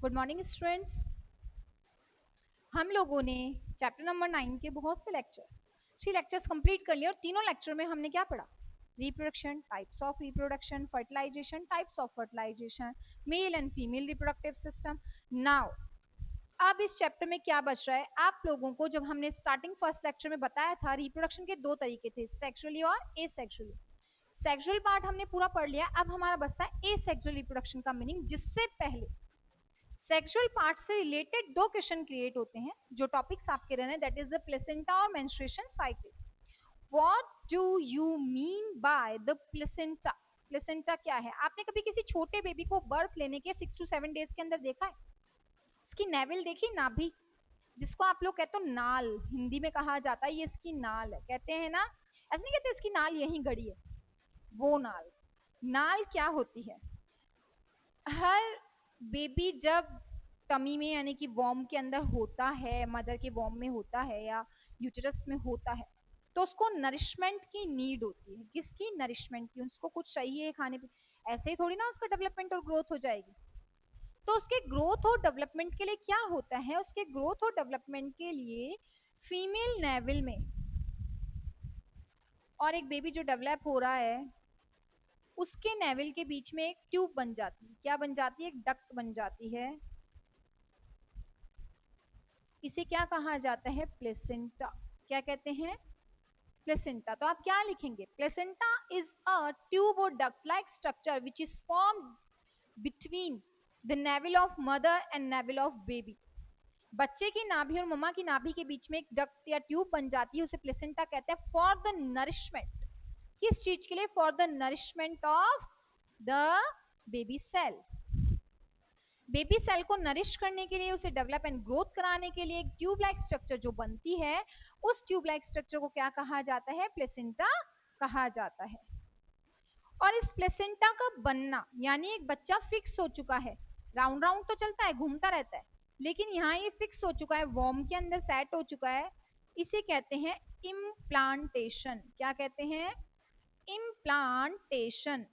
Good morning students. हम लोगों ने चैप्टर नंबर 9 के बहुत से लेक्चर 3 लेक्चर्स कंप्लीट कर लिए और तीनों लेक्चर में हमने क्या पढ़ा? Reproduction, types of reproduction, fertilization, types of fertilization, male and female reproductive system. Now अब इस चैप्टर में क्या बच रहा है? आप लोगों को जब हमने स्टार्टिंग फर्स्ट लेक्चर में बताया था रिप्रोडक्शन के 2 तरीके थे, सेक्सुअली और एसेक्सुअली। सेक्सुअल पार्ट हमने पूरा पढ़ लिया, अब हमारा बचता है एसेक्सुअल रिप्रोडक्शन का मीनिंग। जिससे पहले सेक्सुअल पार्ट से रिलेटेड 2 क्वेश्चन क्रिएट होते हैं जो टॉपिक्स आपके रहने, दैट इज द प्लेसेंटा और menstruation cycle. What do you mean by the placenta? Placenta क्या है? आपने कभी किसी छोटे बेबी को बर्थ लेने के 6 to 7 डेज के अंदर देखा है? उसकी नेवल देखी, नाभि, जिसको आप लोग कहते हो नाल, हिंदी में कहा जाता है ये इसकी नाल है, कहते हैं ना? ऐसे नहीं कहते इसकी नाल यहीं गड़ी है, वो नाल। नाल क्या होती है? हर बेबी जब टमी में यानी कि वॉर्म के अंदर होता है, मदर के वॉर्म में होता है या यूटरस में होता है, तो उसको नरिशमेंट की नीड होती है। किसकी? नरिशमेंट की। उसको कुछ चाहिए खाने पे, ऐसे ही थोड़ी ना उसका डेवलपमेंट और ग्रोथ हो जाएगी। तो उसके ग्रोथ और डेवलपमेंट के लिए क्या होता है? उसके ग्रोथ और डेवलपमेंट के लिए फीमेल नेवल में और एक बेबी जो डेवलप हो रहा है उसके नेवल के बीच में एक ट्यूब बन जाती है। क्या बन जाती है? एक डक्ट बन जाती है। इसे क्या कहा जाता है? प्लेसेंटा। क्या कहते हैं? प्लेसेंटा। तो आप क्या लिखेंगे? प्लेसेंटा इज अ ट्यूब और duct like structure which is formed between the naval of mother and naval of baby. बच्चे की नाभि और मम्मा की नाभि के बीच में एक डक्ट या ट्यूब बन जाती है, उसे प्लेसेंटा कहते हैं। फॉर द नरिशमेंट, किस चीज के लिए? For the nourishment of the baby cell. Baby cell को नरिश करने के लिए, उसे डेवलप एंड ग्रोथ कराने के लिए एक ट्यूब लाइक स्ट्रक्चर जो बनती है, उस ट्यूब लाइक स्ट्रक्चर को क्या कहा जाता है? प्लेसेंटा कहा जाता है। और इस प्लेसेंटा का बनना यानी एक बच्चा फिक्स हो चुका है, राउंड राउंड तो चलता है, घूमता रहता है, लेकिन यहाँ ये फिक्स हो चुका है, वॉर्म के अंदर सेट हो चुका है, इसे कहते हैं इम्प्लांटेशन। क्या कहते हैं? इम्प्लांटेशन।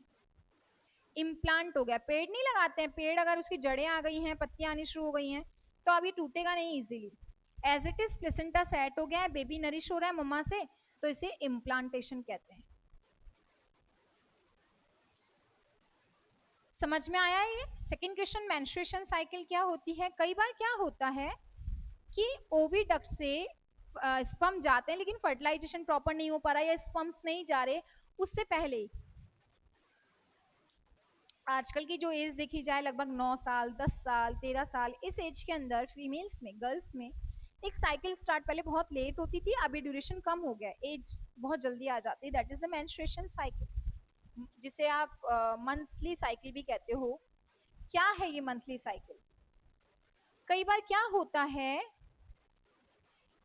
इम्प्लांट हो गया। पेड़ नहीं लगाते हैं, पेड़ अगर उसकी जड़ें आ गई हैं, पत्तियां आनी शुरू हो गई हैं, तो अब ये टूटेगा नहीं easily. As it is placenta set हो गया है, बेबी नरिश हो रहा है मम्मा से, तो इसे इम्प्लांटेशन कहते हैं। समझ में आया ये? सेकेंड क्वेश्चन, मेंस्ट्रुएशन साइकिल क्या होती है? कई बार क्या होता है कि ओविडक्ट से स्पर्म जाते हैं लेकिन फर्टिलाइजेशन प्रॉपर नहीं हो पा रहा या स्पर्म्स नहीं जा रहे, उससे पहले आजकल की जो एज देखी जाए लगभग 9 साल, 10 साल, 13 साल, इस एज के अंदर फीमेल्स में, गर्ल्स में एक साइकिल स्टार्ट पहले बहुत लेट होती थी, अभी ड्यूरेशन कम हो गया, एज बहुत जल्दी आ जाती है। That is the menstruation cycle, जिसे आप मंथली साइकिल भी कहते हो। क्या है ये मंथली साइकिल? कई बार क्या होता है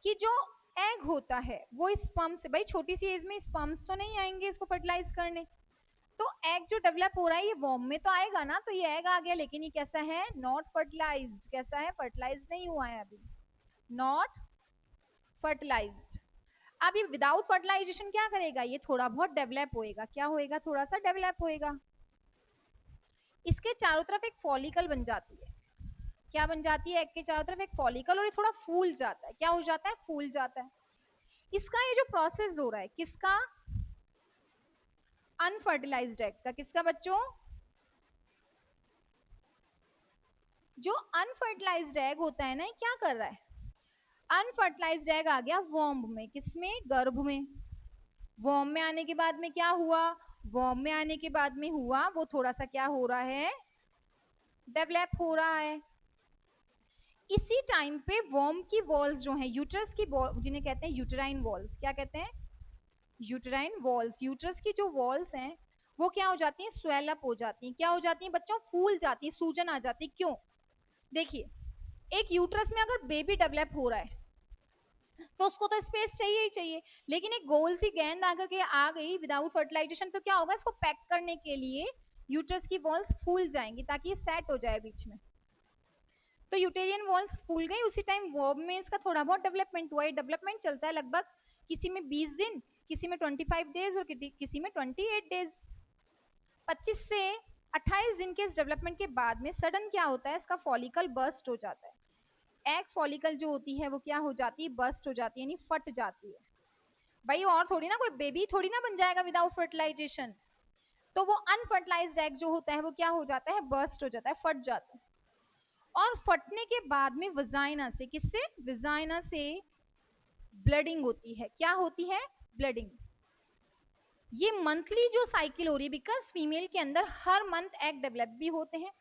कि जो एग होता है वो स्पर्म से, भाई छोटी सी एज में स्पर्म्स तो नहीं आएंगे इसको फर्टिलाइज करने, तो एग जो डेवलप हो रहा है ये वॉर्म में तो आएगा ना, तो ये एग आ गया, लेकिन ये कैसा है? Not fertilized. कैसा है? फर्टिलाइज्ड नहीं हुआ है अभी, नॉट फर्टिलाइज्ड। अब ये विदाउट फर्टिलाइजेशन क्या करेगा? ये थोड़ा बहुत डेवलप होएगा। क्या होएगा? थोड़ा सा डेवलप होएगा। इसके चारों तरफ एक फॉलिकल बन जाती है। क्या बन जाती है? एग के चारों तरफ एक फॉलिकल, और ये थोड़ा फूल जाता है। क्या हो जाता है? फूल जाता है। इसका ये जो प्रोसेस हो रहा है, किसका? अनफर्टिलाइज्ड एग का। किसका बच्चों? जो अनफर्टिलाइज्ड एग होता है ना, ये क्या कर रहा है? अनफर्टिलाइज्ड एग आ गया वॉर्म में। किसमें? गर्भ में। वॉर्म में आने के बाद में क्या हुआ? वॉर्म में आने के बाद में हुआ वो थोड़ा सा क्या हो रहा है? डेवलप हो रहा है। इसी टाइम पे वॉर्म की वॉल्स जो है, यूट्रस की जिन्हें कहते हैं यूटेराइन वॉल्स, क्या कहते हैं? Uterine walls. यूट्रस की जो वॉल्स हैं वो क्या हो जाती हैं? स्वेल अप हो जाती हैं। क्या हो जाती हैं बच्चों? फूल जाती है, सूजन आ जाती है। क्यों? देखिए, एक यूट्रस में अगर बेबी डेवलप हो रहा है तो उसको तो स्पेस चाहिए ही चाहिए, लेकिन एक गोल सी गेंद आकर के आ गई विदाउट फर्टिलाइजेशन, तो क्या होगा? इसको पैक करने के लिए यूट्रस की वॉल्स फूल जाएंगी ताकि ये सेट हो जाए बीच में। तो यूटेरियन वॉल्स फूल गई, उसी टाइम वॉर्म में इसका थोड़ा बहुत डेवलपमेंट हुआ। ये डेवलपमेंट चलता है लगभग किसी में 20 दिन, किसी में 25 डेज और किसी में 28 डेज। 25 से 28 दिन के इस डेवलपमेंट के बाद में सडन क्या होता है, इसका फॉलिकल बर्स्ट हो जाता है। एग फॉलिकल जो होती है वो क्या हो जाती है, बर्स्ट हो जाती है, यानी फट जाती है। भाई और थोड़ी ना कोई बेबी थोड़ी ना बन जाएगा विदाउट फर्टिलाइजेशन, तो वो अनफर्टिलाइज्ड एग जो होता है वो क्या हो जाता है, बर्स्ट हो जाता है, फट जाता है। और फटने के बाद में वजाइना से, किससे, वजाइना से ब्लडिंग होती है। क्या होती है, ब्लडिंग। ये मंथली जो साइकिल हो रही है, बिकॉज फीमेल के अंदर हर मंथ एग डेवलप भी होते हैं,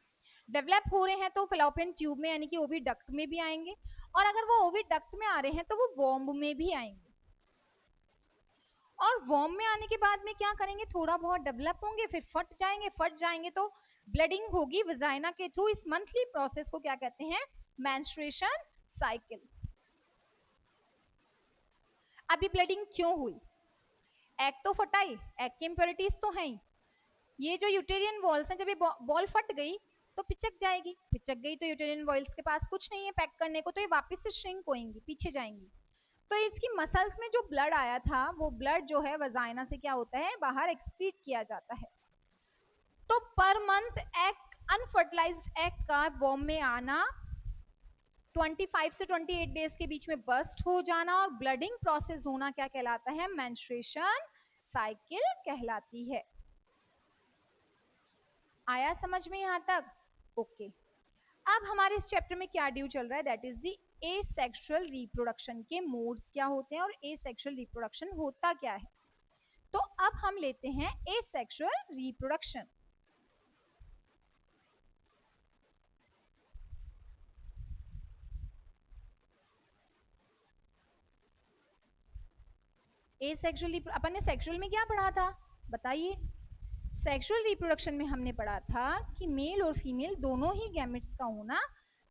डेवलप हो रहे हैं तो फेलोपियन ट्यूब में यानी कि ओविडक्ट में भी आएंगे, और अगर वो ओविडक्ट में आ रहे हैं तो वो वॉम्ब में भी आएंगे। और वॉर्म में आने के बाद में क्या करेंगे, थोड़ा बहुत डेवलप होंगे, फिर फट जाएंगे तो ब्लडिंग होगी वजाइना के थ्रू। इस मंथली प्रोसेस को क्या कहते हैं, मेंस्ट्रुएशन साइकिल। अभी ब्लडिंग क्यों हुई, एग तो फटाई, एग की इम्प्योरिटीज तो है ही, ये जो यूटेरियन वॉल्स हैं, जब ये बॉल फट गई तो पिचक जाएगी, पिचक गई तो यूटेरियन वॉल्स के पास कुछ नहीं है पैक करने को, तो ये वापस से श्रिंक होएंगी, पीछे जाएंगी। तो इसकी मसल्स में जो ब्लड आया था वो ब्लड जो है वजाइना से क्या होता है, बाहर एक्सक्रीट किया जाता है। तो per month egg, unfertilised egg का वॉर्म में आना, 25 से 28 डेज के बीच में बस्ट हो जाना और ब्लडिंग प्रोसेस होना क्या कहलाता है, मेंस्ट्रुएशन साइकिल कहलाती है। आया समझ में यहां तक, ओके। अब हमारे इस चैप्टर में क्या ड्यू चल रहा है, that is the asexual reproduction के मोड्स क्या होते हैं और एसेक्सुअल रिप्रोडक्शन होता क्या है। तो अब हम लेते हैं एसेक्सुअल रिप्रोडक्शन। एसेक्सुअल, अपन ने सेक्सुअल में क्या पढ़ा था बताइए। सेक्सुअल रिप्रोडक्शन में हमने पढ़ा था कि मेल और फीमेल दोनों ही गैमेट्स का होना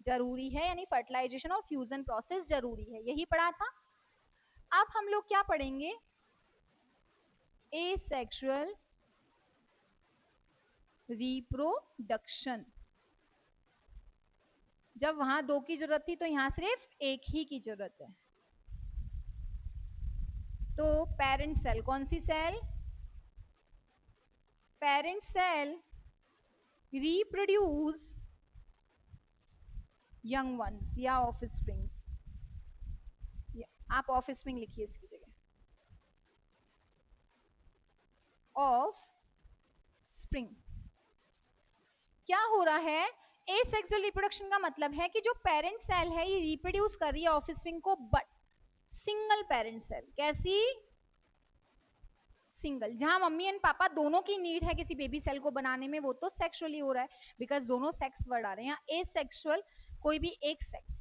जरूरी है, यानी फर्टिलाइजेशन और फ्यूजन प्रोसेस जरूरी है, यही पढ़ा था। अब हम लोग क्या पढ़ेंगे, एसेक्सुअल रिप्रोडक्शन। जब वहां दो की जरूरत थी तो यहाँ सिर्फ एक ही की जरूरत है। तो पेरेंट सेल, कौन सी cell, parent cell reproduce young ones या ऑफस्प्रिंग्स। आप ऑफस्प्रिंग लिखिए इसकी जगह, ऑफ स्प्रिंग। क्या हो रहा है, एसेक्सुअल रिप्रोडक्शन का मतलब है कि जो पेरेंट सेल है ये रिप्रोड्यूस कर रही है ऑफस्प्रिंग को, बट सिंगल पेरेंट सेल। कैसी, सिंगल। जहां मम्मी एंड पापा दोनों की नीड है किसी बेबी सेल को बनाने में, वो तो सेक्सुअली हो रहा है, बिकॉज दोनों सेक्स वर्ड आ रहे हैं। यहाँ एसेक्सुअल, कोई भी एक सेक्स।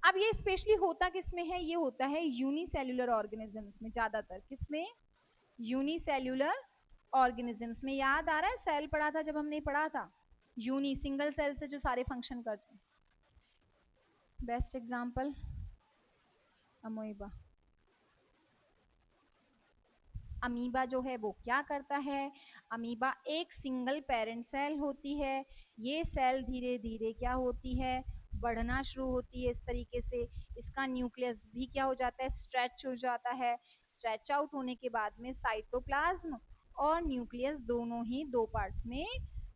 अब ये स्पेशली होता किसमें है, ये होता है यूनिसेल्युलर ऑर्गेनिजम्स में ज्यादातर। किसमें, यूनिसेल्युलर ऑर्गेनिजम्स में। याद आ रहा है, सेल पढ़ा था जब हमने पढ़ा था, यूनि सिंगल सेल से जो सारे फंक्शन करते हैं। Best example अमोइबा। अमीबा जो है वो क्या करता है, अमीबा एक सिंगल पेरेंट सेल होती है, ये सेल धीरे धीरे क्या होती है, बढ़ना शुरू होती है इस तरीके से। इसका न्यूक्लियस भी क्या हो जाता है, स्ट्रेच हो जाता है। स्ट्रेच आउट होने के बाद में साइटोप्लाज्म और न्यूक्लियस दोनों ही दो पार्ट्स में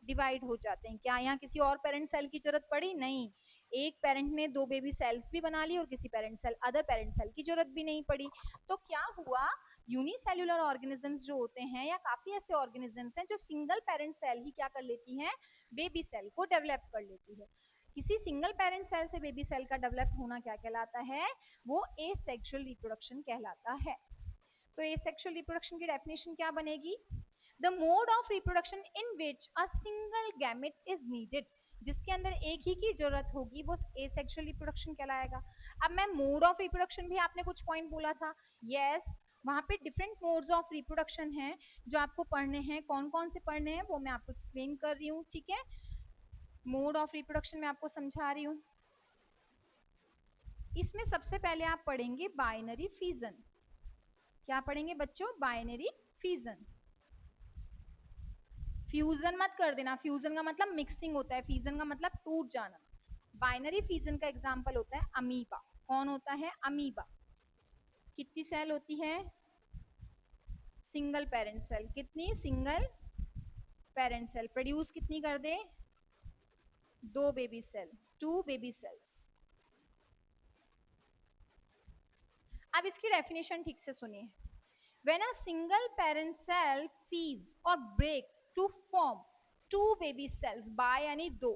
डिवाइड हो जाते हैं। क्या यहाँ किसी और पेरेंट सेल की जरूरत पड़ी, नहीं। एक पेरेंट ने दो बेबी सेल्स भी बना ली और किसी parent cell, other parent cell की जरूरत भी नहीं पड़ी। तो क्या हुआ, यूनिसेल्युलर ऑर्गेनिजम्स जो होते हैं, या काफी ऐसे ऑर्गेनिजम्स हैं जो सिंगल पेरेंट सेल ही क्या कर लेती हैं, बेबी सेल को डेवलप कर लेती है। किसी सिंगल पेरेंट सेल से बेबी सेल का डेवलप होना क्या कहलाता है, वो एसेक्सुअल रिप्रोडक्शन कहलाता है। तो एसेक्सुअल रिप्रोडक्शन की डेफिनेशन क्या बनेगी, the mode of reproduction in which a single gamete is needed, जिसके अंदर एक ही की जरूरत होगी, वो एसेक्सुअल रिप्रोडक्शन कहलाएगा। अब मैं मोड ऑफ रिप्रोडक्शन भी, आपने कुछ पॉइंट बोला था, यस वहां पे डिफरेंट मोड्स ऑफ रिप्रोडक्शन हैं जो आपको पढ़ने हैं। कौन कौन से पढ़ने हैं वो मैं आपको एक्सप्लेन कर रही हूँ, ठीक है। मोड ऑफ रिप्रोडक्शन मैं आपको समझा रही हूँ। इसमें सबसे पहले आप पढ़ेंगे बाइनरी फिजन। क्या पढ़ेंगे बच्चों, बाइनरी फिजन। फ्यूजन मत कर देना, फ्यूजन का मतलब मिक्सिंग होता है, फिजन का मतलब टूट जाना। बाइनरी फिजन का एग्जांपल होता है अमीबा। कौन होता है, अमीबा। कितनी सेल होती है, सिंगल पेरेंट सेल। कितनी, सिंगल पेरेंट सेल प्रोड्यूस कितनी कर दे, 2 बेबी सेल, 2 बेबी सेल्स। अब इसकी डेफिनेशन ठीक से सुनिए। When a single parent cell fees or break to form 2 baby cells by यानी 2,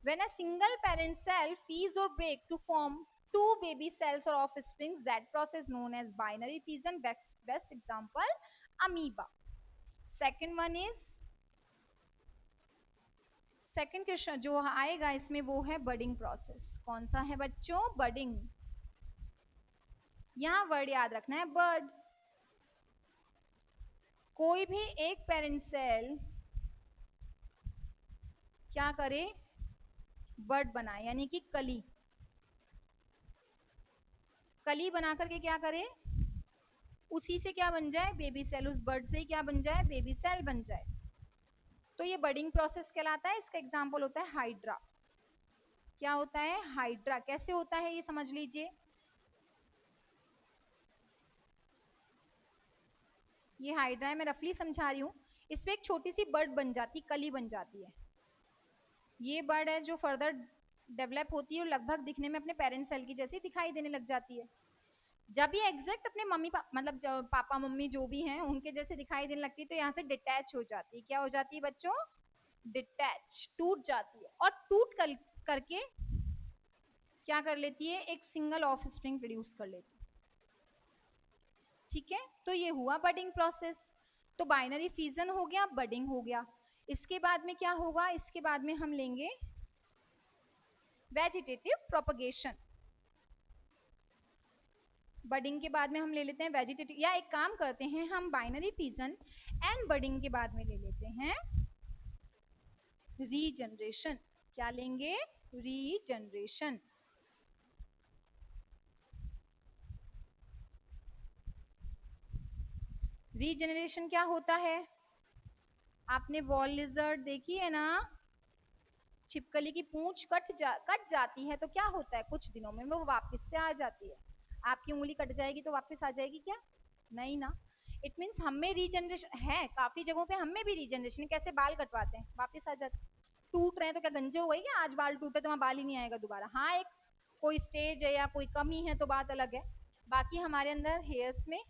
when a single parent cell fees or break to form 2 baby cells or offsprings, that process known as binary fission. Best example amoeba. Second one is, second question जो आएगा इसमें वो है budding process. कौन सा है बच्चों, बडिंग। यहां वर्ड याद रखना है बर्ड। कोई भी एक पेरेंट सेल क्या करे, बर्ड बनाए, यानी कि कली, कली बना करके क्या करे, उसी से क्या बन जाए, बेबी सेल। उस बर्ड से ही क्या बन जाए, बेबी सेल बन जाए। तो ये बडिंग प्रोसेस कहलाता है। इसका एग्जांपल होता है हाइड्रा। क्या होता है, हाइड्रा। कैसे होता है ये समझ लीजिए। ये हाइड्रा है, मैं रफली समझा रही हूँ। इसमें एक छोटी सी बर्ड बन जाती, कली बन जाती है। ये बर्ड है जो फर्दर डेवलप होती है और लगभग दिखने में अपने पेरेंट सेल की जैसी दिखाई देने लग जाती है। जब ये एग्जैक्ट अपने मम्मी मतलब पापा मम्मी जो भी हैं उनके जैसे दिखाई देने लगती है, तो यहाँ से डिटैच हो जाती है। क्या हो जाती है बच्चों, डिटैच, टूट जाती है। और टूट करके क्या कर लेती है, एक सिंगल ऑफस्प्रिंग प्रोड्यूस कर लेती है। ठीक है, तो ये हुआ बडिंग प्रोसेस। तो बाइनरी फ्यूजन हो गया, बडिंग हो गया। इसके बाद में क्या होगा, इसके बाद में हम लेंगे वेजिटेटिव प्रोपगेशन। बडिंग के बाद में हम ले लेते हैं वेजिटेटिव, या एक काम करते हैं हम बाइनरी फ्यूजन एंड बडिंग के बाद में ले लेते हैं रीजनरेशन। क्या लेंगे, रीजनरेशन। रीजनरेशन क्या होता है, आपने वॉल लिजर्ड देखी है ना, छिपकली की पूंछ कट जाती है तो क्या होता है, कुछ दिनों में वो वापस से आ जाती है। आपकी उंगली कट जाएगी तो वापस आ जाएगी क्या, नहीं ना। इट मीन्स हमें रीजनरेशन है, काफी जगहों पे हमें भी रीजनरेशन, कैसे बाल कटवाते हैं वापस आ जाते। टूट रहे हैं तो क्या गंजे हो गए क्या, आज बाल टूटे तो वहाँ बाल ही नहीं आएगा दोबारा। हाँ, एक कोई स्टेज है या कोई कमी है तो बात अलग है। बाकी हमारे अंदर हेयर्स में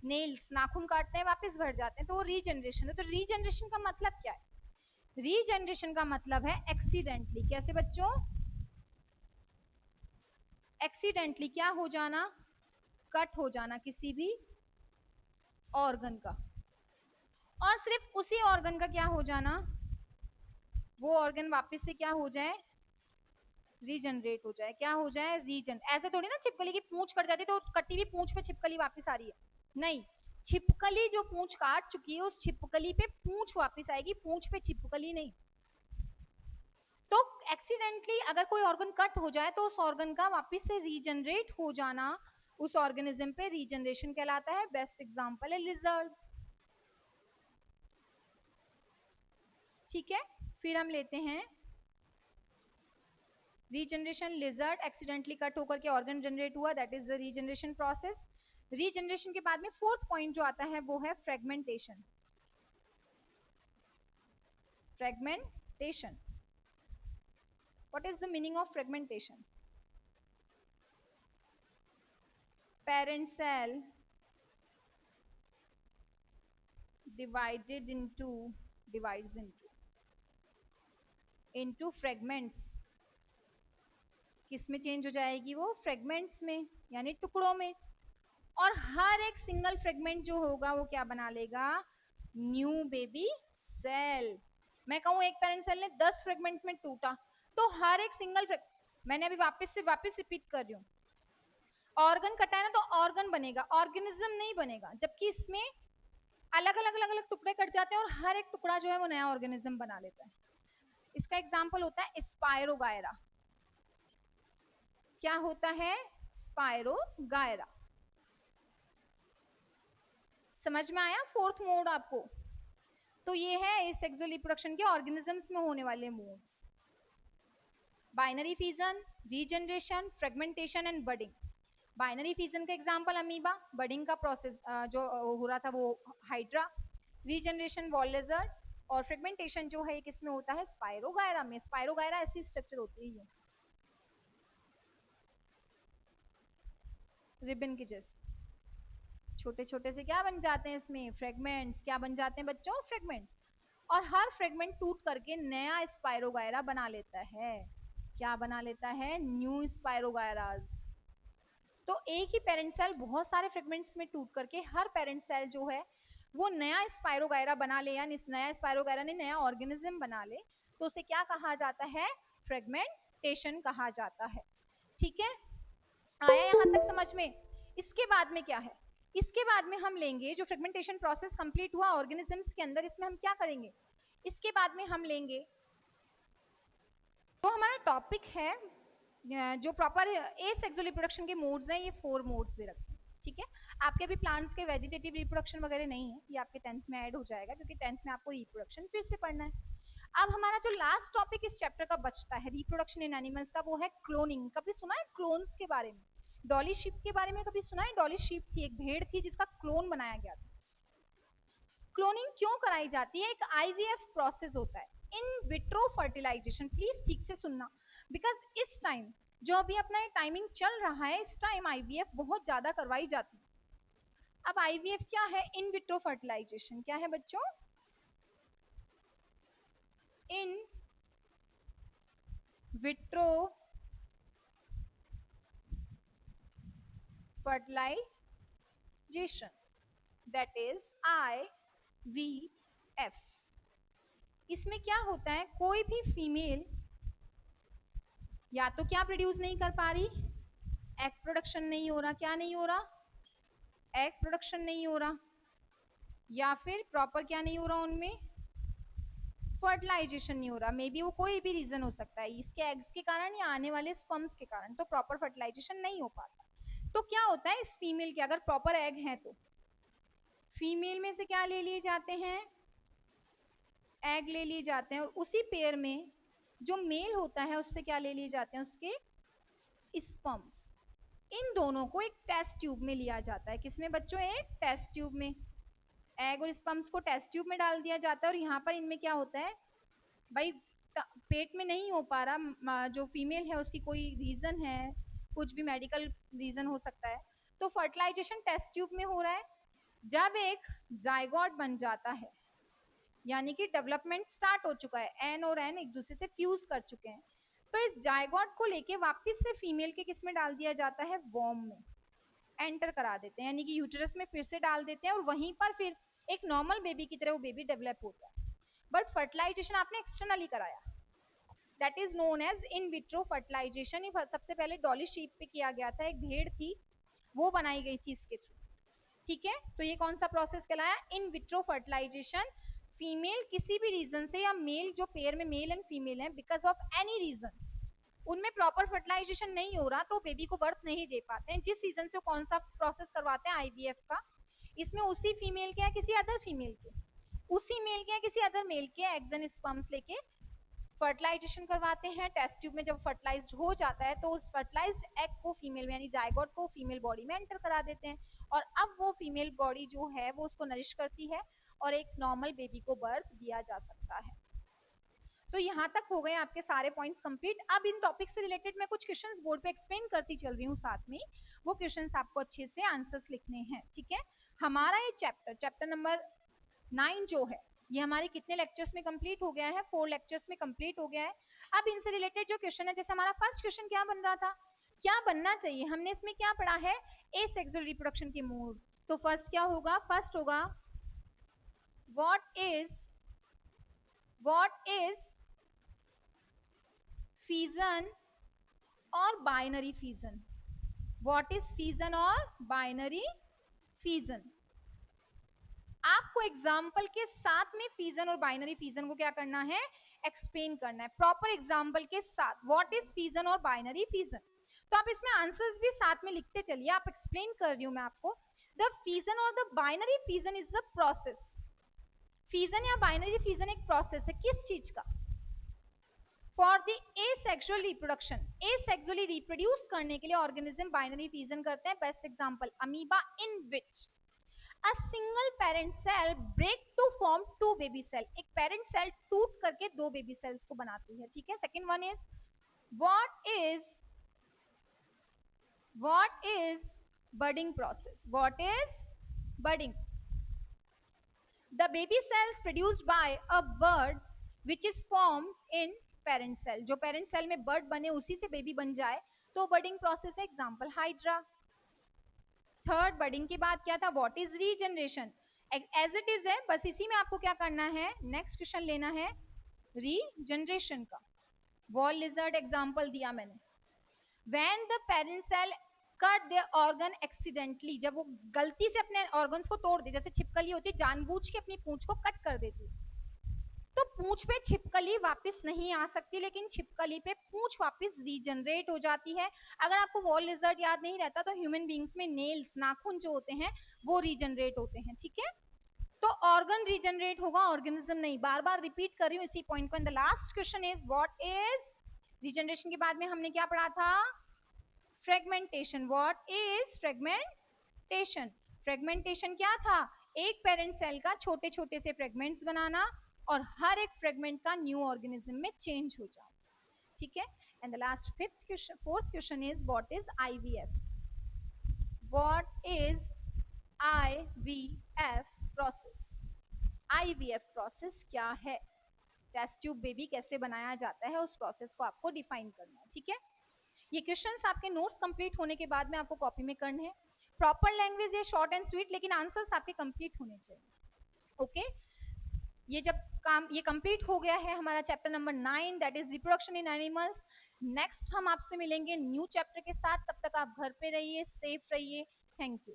नेल्स, नाखून काटते हैं वापस भर जाते हैं, तो वो रीजनरेशन है। तो रीजनरेशन का मतलब क्या है, रीजनरेशन का मतलब है एक्सीडेंटली। कैसे बच्चों, एक्सीडेंटली क्या हो जाना, कट हो जाना किसी भी ऑर्गन का, और सिर्फ उसी ऑर्गन का क्या हो जाना, वो ऑर्गन वापस से क्या हो जाए, रीजनरेट हो जाए। क्या हो जाए, रीजन। ऐसे थोड़ी ना छिपकली की पूंछ कट जाती तो कटी हुई पूंछ पे छिपकली वापस आ रही है, नहीं। छिपकली जो पूंछ काट चुकी है उस छिपकली पे पूंछ वापस आएगी, पूंछ पे छिपकली नहीं। तो एक्सीडेंटली अगर कोई ऑर्गन कट हो जाए तो उस ऑर्गन का वापस से रीजनरेट हो जाना, उस ऑर्गेनिज्म पे रीजनरेशन कहलाता है। बेस्ट एग्जांपल है लिजर्ड। ठीक है, फिर हम लेते हैं रीजनरेशन। लिजर्ड एक्सीडेंटली कट होकर के ऑर्गन जनरेट हुआ, that is the regeneration process. Regeneration के बाद में फोर्थ पॉइंट जो आता है वो है fragmentation. Fragmentation, what is the meaning of fragmentation? Parent cell divides into fragments। किस में चेंज हो जाएगी वो, फ्रेगमेंट्स में, यानी टुकड़ों में। और हर एक सिंगल फ्रेगमेंट जो होगा वो क्या बना लेगा, न्यू बेबी सेल। मैं कहूँ एक पेरेंट सेल ने 10 फ्रेगमेंट में टूटा तो हर एक सिंगल मैंने अभी वापस रिपीट कर रही हूँ, ऑर्गन कटा है ना तो ऑर्गन बनेगा, ऑर्गेनिज्म नहीं बनेगा। जबकि इसमें अलग अलग टुकड़े कट जाते हैं और हर एक टुकड़ा जो है वो नया ऑर्गेनिज्म बना लेता है। इसका एग्जाम्पल होता है स्पायरोगायरा। क्या होता है, स्पायरोगायरा। समझ में आया फोर्थ मोड आपको। तो ये है इस सेक्सुअल रिप्रोडक्शन के ऑर्गेनिजम्स में होने वाले modes, binary fission, regeneration, fragmentation and budding. Binary fission का एग्जांपल अमीबा, बडिंग का प्रोसेस जो हो रहा था वो हाइड्रा, रीजनरेशन वॉल लिजर्ड, और फ्रेगमेंटेशन जो है ये किसमें होता है, स्पाइरोगायरा में। स्पाइरोगायरा ऐसी स्ट्रक्चर होती है रिबन के जैसे, छोटे छोटे से क्या बन जाते हैं इसमें, फ्रेगमेंट्स। क्या बन जाते हैं बच्चों, फ्रेगमेंट्स। और हर फ्रेगमेंट टूट करके नया स्पाइरोगायरा बना लेता है। क्या बना लेता है, न्यू स्पाइरोगायरास। तो एक ही पेरेंट सेल बहुत सारे फ्रेगमेंट्स में टूट करके हर पेरेंट सेल जो है वो नया स्पाइरोगायरा बना ले, या नया स्पाइरोगायरा ने नया ऑर्गेनिज्म बना ले, तो उसे क्या कहा जाता है, फ्रेगमेंटेशन कहा जाता है। ठीक है, आया यहां तक समझ में। इसके बाद में क्या है, इसके बाद में हम लेंगे जो फ्रेगमेंटेशन प्रोसेस कंप्लीट हुआ ऑर्गेनिजम्स के अंदर, इसमें हम क्या करेंगे, इसके बाद में हम लेंगे, तो हमारा टॉपिक है जो प्रॉपर एसेक्सुअल रिप्रोडक्शन के मोड्स हैं, ये 4 मोड्स दे रखे हैं। ठीक है, आपके अभी प्लांट्स के वेजिटेटिव रिप्रोडक्शन वगैरह नहीं है, ये आपके 10th में ऐड हो जाएगा, क्योंकि 10th में आपको रिप्रोडक्शन फिर से पढ़ना है। अब हमारा जो लास्ट टॉपिक इस चैप्टर का बचता है रिप्रोडक्शन इन एनिमल्स का, वो है क्लोनिंग। कभी सुना है क्लोन्स के बारे में, डॉली शीप के बारे में कभी सुना है? डॉली शीप थी, एक भेड़ थी जिसका क्लोन बनाया गया था। क्लोनिंग क्यों कराई जाती है, एक आईवीएफ प्रोसेस होता है, इन विट्रो फर्टिलाइजेशन। प्लीज ठीक से सुनना, बिकॉज इस टाइम जो अभी अपना टाइमिंग चल रहा है, इस टाइम आईवीएफ बहुत ज्यादा करवाई जाती है। अब आईवीएफ क्या है, इन विट्रो फर्टिलाइजेशन क्या है बच्चों, in vitro fertilization, that is IVF। इसमें क्या होता है, कोई भी फीमेल या तो क्या प्रोड्यूस नहीं कर पा रही, एग प्रोडक्शन नहीं हो रहा, क्या नहीं हो रहा, एग प्रोडक्शन नहीं हो रहा, या फिर प्रॉपर क्या नहीं हो रहा, उनमें फर्टिलाइजेशन नहीं हो रहा। मे बी वो कोई भी रीजन हो सकता है, इसके एग्स के कारण या आने वाले स्पर्म्स के कारण, तो प्रॉपर फर्टिलाइजेशन नहीं हो पाता। तो क्या होता है, इस फीमेल के अगर प्रॉपर एग है तो फीमेल में से क्या ले लिए जाते हैं, एग ले लिए जाते हैं, और उसी पेयर में जो मेल होता है उससे क्या ले लिए जाते हैं, उसके स्पर्म्स। इन दोनों को एक टेस्ट ट्यूब में लिया जाता है, किसमें बच्चों, एक टेस्ट ट्यूब में। एग और स्पर्म्स को टेस्ट ट्यूब में डाल दिया जाता है, और यहाँ पर इनमें क्या होता है भाई, पेट में नहीं हो पा रहा, जो फीमेल है उसकी कोई रीजन है, कुछ भी मेडिकल रीजन हो सकता है, तो फर्टिलाइजेशन टेस्ट ट्यूब में हो रहा है। जब एक जाइगोट बन जाता है, यानी कि डेवलपमेंट स्टार्ट हो चुका है, एन और एन एक दूसरे से फ्यूज कर चुके हैं, तो इस जाइगोट को लेके वापस से फीमेल के किस में डाल दिया जाता है, वॉर्म में एंटर करा देते हैं, यानी कि यूटरस में फिर से डाल देते हैं, और वहीं पर फिर एक नॉर्मल बेबी की तरह वो बेबी डेवलप होता है। बट फर्टिलाइजेशन आपने एक्सटर्नली कराया, that is known as in vitro fertilization. सबसे पहले डॉली शीप पे किया गया था, एक भेड़ थी वो बनाई गई थी इसके थ्रू। ठीक है, तो ये कौन सा प्रोसेस कहलाया, इन विट्रो फर्टिलाइजेशन। फीमेल किसी भी रीजन से, या मेल जो पेयर में मेल एंड फीमेल है, बिकॉज ऑफ एनी रीजन उनमें प्रॉपर फर्टिलाइजेशन नहीं हो रहा, तो बेबी को बर्थ नहीं दे पाते हैं, जिस रीजन से कौन सा प्रोसेस करवाते हैं, आईवीएफ का। इसमें उसी फीमेल के या किसी अदर फीमेल के, उसी मेल के या किसी अदर मेल के एग्स एंड स्पर्म्स लेके फर्टिलाइजेशन करवाते हैं। टेस्ट ट्यूब में जब फर्टिलाइज्ड हो जाता है, तो उस फर्टिलाइज्ड एग को फीमेल में, यानी जाइगोट को फीमेल बॉडी में एंटर करा देते हैं, और अब वो फीमेल बॉडी जो है वो उसको नरिश करती है, और एक नॉर्मल बेबी को बर्थ दिया जा सकता है। तो यहाँ तक हो गए आपके सारे पॉइंट्स कंप्लीट। अब इन टॉपिक से रिलेटेड मैं कुछ क्वेश्चंस बोर्ड पे एक्सप्लेन करती चल रही हूँ साथ में, वो क्वेश्चंस आपको अच्छे से आंसर्स लिखने हैं। ठीक है, हमारा ये चैप्टर नंबर 9 जो है, ये हमारे कितने लेक्चर्स में कंप्लीट हो गया है, 4 लेक्चर्स में कंप्लीट हो गया है। अब इनसे रिलेटेड जो क्वेश्चन है, जैसे हमारा फर्स्ट क्वेश्चन क्या बन रहा था, क्या बनना चाहिए, हमने इसमें क्या पढ़ा है, एसेक्सुअल रिप्रोडक्शन के मोड। तो फर्स्ट क्या होगा, फर्स्ट होगा व्हाट इज फिजन और binary fission. What is fission और बाइनरी फिजन। आपको एग्जाम्पल के साथ में फिजन और बाइनरी फिजन को क्या करना है, एक्सप्लेन करना है, प्रॉपर एग्जाम्पल के साथ। व्हाट इज फिजन और बाइनरी फिजन, तो आप इसमें आंसर्स भी साथ में लिखते चलिए, आप एक्सप्लेन कर रही हूं मैं आपको। द फिजन और the binary fission is the process. Fission या बाइनरी फिजन एक प्रोसेस है, किस चीज का, for the asexual reproduction. Asexually reproduce करने के लिए ऑर्गेनिज्म बाइनरी फिजन करते हैं। Best example amoeba, in which A single parent cell break to form two baby cell. एक parent cell टूट करके दो baby cells को बनाती है. ठीक है. Second one is what is budding process? What is budding? The baby cells produced by a bud which is formed in parent cell. जो parent cell में bud बने उसी से baby बन जाए तो budding process है. Example hydra. थर्ड बडिंग के बाद क्या था? What is regeneration? As it is है, बस इसी में आपको क्या करना है, नेक्स्ट क्वेश्चन लेना है रीजनरेशन का. वॉल लिजर्ड एग्जांपल दिया मैंने. When the parent cell cut their organ accidentally, जब वो गलती से अपने ऑर्गन्स को तोड़ दे, जैसे छिपकली होती है जानबूझ के अपनी पूंछ को कट कर देती है, तो पूंछ पे छिपकली वापस नहीं आ सकती, लेकिन छिपकली पे पूंछ वापस रीजनरेट हो जाती है. अगर आपको वॉल लिजर्ड याद नहीं रहता तो ह्यूमन बींग्स में नेल्स, नाखून जो होते हैं वो रीजनरेट होते हैं. ठीक है. तो ऑर्गन रीजनरेट होगा, ऑर्गेनिज्म नहीं. बार बार रिपीट कर रही हूँ इसी पॉइंट को. And the last question is what is regeneration. के बाद में हमने क्या पढ़ा था? Fragmentation. What is fragmentation? Fragmentation क्या था? एक पेरेंट सेल का छोटे छोटे से फ्रेगमेंट्स बनाना और हर एक फ्रेगमेंट का न्यू ऑर्गेनिज्म में चेंज हो जाए. ठीक है. And the last fourth question is what is IVF? What is IVF process? IVF process क्या है? टेस्ट ट्यूब बेबी कैसे बनाया जाता है, उस प्रोसेस को आपको डिफाइन करना है. ठीक है. ये क्वेश्चंस आपके नोट्स कंप्लीट होने के बाद में आपको कॉपी में करने हैं. प्रॉपर लैंग्वेज है, शॉर्ट एंड स्वीट, लेकिन आंसर्स आपके कंप्लीट होने चाहिए. ओके. ये जब काम ये कंप्लीट हो गया है हमारा chapter number 9, that is reproduction in animals. Next हम आपसे मिलेंगे न्यू चैप्टर के साथ. तब तक आप घर पे रहिए, सेफ रहिए. Thank you.